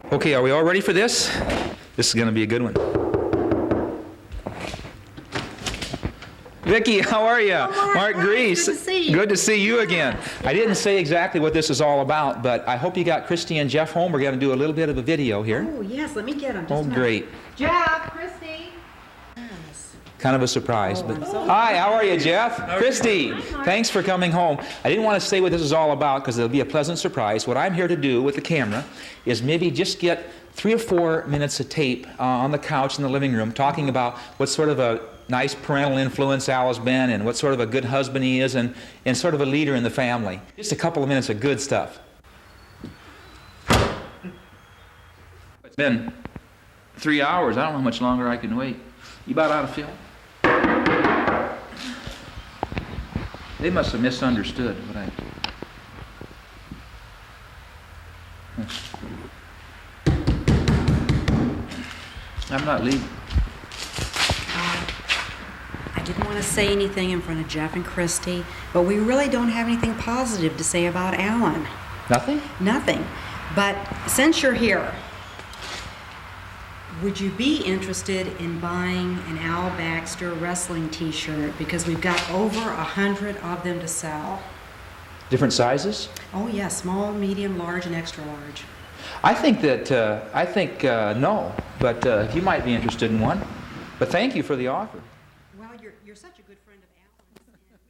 Okay, are we all ready for this? This is going to be a good one. Vicki, how are you? Mark Grease. Good to see you. Good to see you again. I didn't say exactly what this is all about, but I hope you got Christy and Jeff home. We're going to do a little bit of a video here. Oh, yes, let me get them. Oh, great. Jeff, Christy. Yes. Kind of a surprise. Oh, But I'm so hi, how are you, Jeff? Christy, thanks for coming home. I didn't want to say what this is all about because it'll be a pleasant surprise. What I'm here to do with the camera is maybe just get 3 or 4 minutes of tape on the couch in the living room talking about what sort of a nice parental influence Al has been and what sort of a good husband he is and sort of a leader in the family. Just a couple of minutes of good stuff. It's been 3 hours. I don't know how much longer I can wait. You about out of film? They must have misunderstood what I'm not leaving. I didn't want to say anything in front of Jeff and Christy, but we really don't have anything positive to say about Alan. Nothing? Nothing. But since you're here, would you be interested in buying an Al Baxter wrestling t-shirt? Because we've got over 100 of them to sell. Different sizes? Oh, yeah, small, medium, large, and extra large. I think no, but if you might be interested in one. But thank you for the offer. Well, you're such a good friend of Alan's, and we really...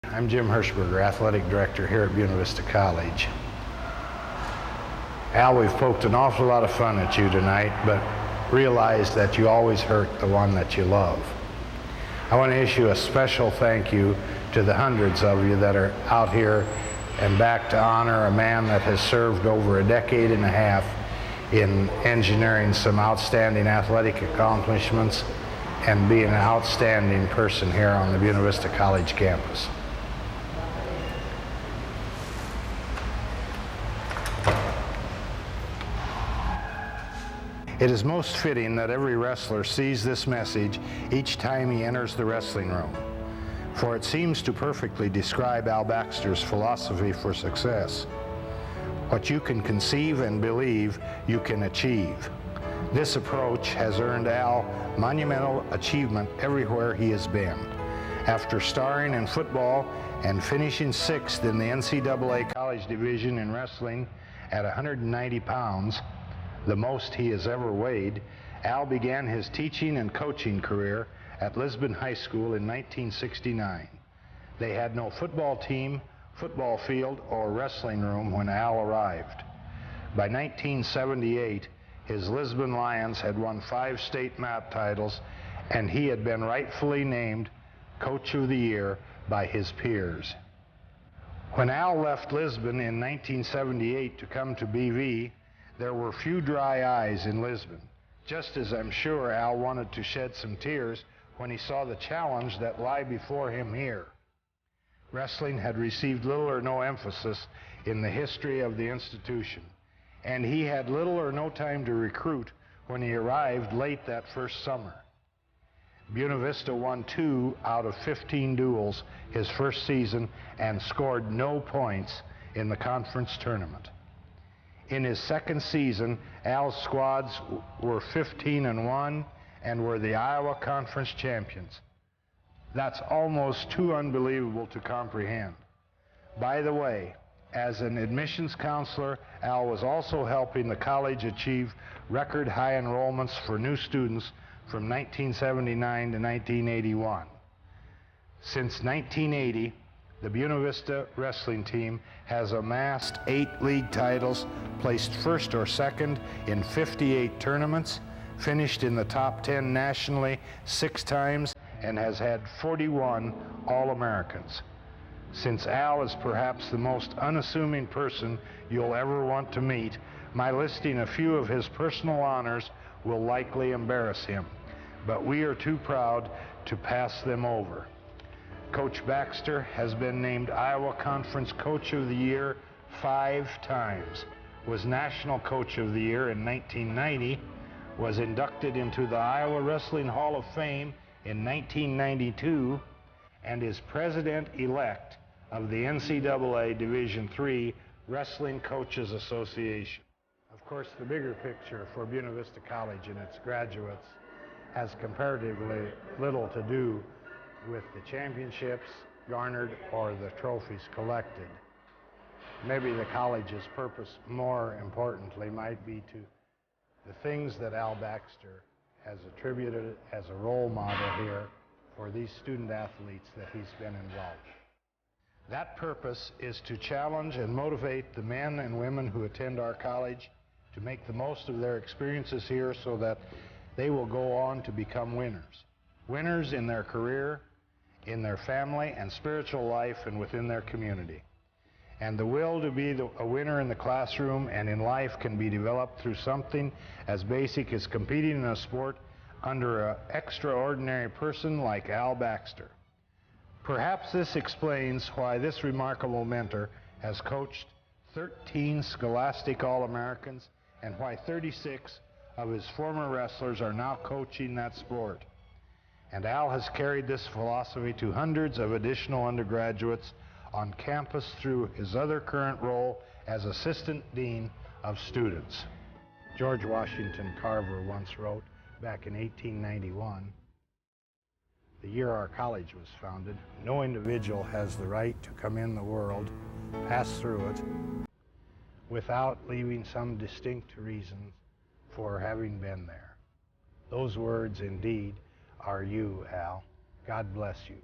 I'm Jim Hirschberger, Athletic Director here at Buena Vista College. Al, we've poked an awful lot of fun at you tonight, but realize that you always hurt the one that you love. I want to issue a special thank you to the hundreds of you that are out here and back to honor a man that has served over a decade and a half in engineering some outstanding athletic accomplishments and being an outstanding person here on the Buena Vista College campus. It is most fitting that every wrestler sees this message each time he enters the wrestling room, for it seems to perfectly describe Al Baxter's philosophy for success. What you can conceive and believe, you can achieve. This approach has earned Al monumental achievement everywhere he has been. After starring in football and finishing 6th in the NCAA college division in wrestling at 190 pounds, the most he has ever weighed, Al began his teaching and coaching career at Lisbon High School in 1969. They had no football team, football field, or wrestling room when Al arrived. By 1978, his Lisbon Lions had won 5 state MAP titles, and he had been rightfully named Coach of the Year by his peers. When Al left Lisbon in 1978 to come to BV, there were few dry eyes in Lisbon, just as I'm sure Al wanted to shed some tears when he saw the challenge that lay before him here. Wrestling had received little or no emphasis in the history of the institution, and he had little or no time to recruit when he arrived late that first summer. Buena Vista won 2 out of 15 duels his first season and scored no points in the conference tournament. In his second season, Al's squads were 15-1 and were the Iowa Conference champions. That's almost too unbelievable to comprehend. By the way, as an admissions counselor, Al was also helping the college achieve record high enrollments for new students from 1979 to 1981. Since 1980, the Buena Vista wrestling team has amassed 8 league titles, placed first or second in 58 tournaments, finished in the top 10 nationally 6 times, and has had 41 All-Americans. Since Al is perhaps the most unassuming person you'll ever want to meet, my listing a few of his personal honors will likely embarrass him, but we are too proud to pass them over. Coach Baxter has been named Iowa Conference Coach of the Year 5 times, was National Coach of the Year in 1990, was inducted into the Iowa Wrestling Hall of Fame in 1992, and is President-elect of the NCAA Division III Wrestling Coaches Association. Of course, the bigger picture for Buena Vista College and its graduates has comparatively little to do with the championships garnered or the trophies collected. Maybe the college's purpose, more importantly, might be to the things that Al Baxter has attributed as a role model here for these student athletes that he's been involved in. That purpose is to challenge and motivate the men and women who attend our college to make the most of their experiences here so that they will go on to become winners. Winners in their career, in their family and spiritual life, and within their community. And the will to be a winner in the classroom and in life can be developed through something as basic as competing in a sport under an extraordinary person like Al Baxter. Perhaps this explains why this remarkable mentor has coached 13 Scholastic All-Americans and why 36 of his former wrestlers are now coaching that sport. And Al has carried this philosophy to hundreds of additional undergraduates on campus through his other current role as Assistant Dean of Students. George Washington Carver once wrote, back in 1891, the year our college was founded, "No individual has the right to come in the world, pass through it, without leaving some distinct reason for having been there." Those words, indeed, are you, Al. God bless you.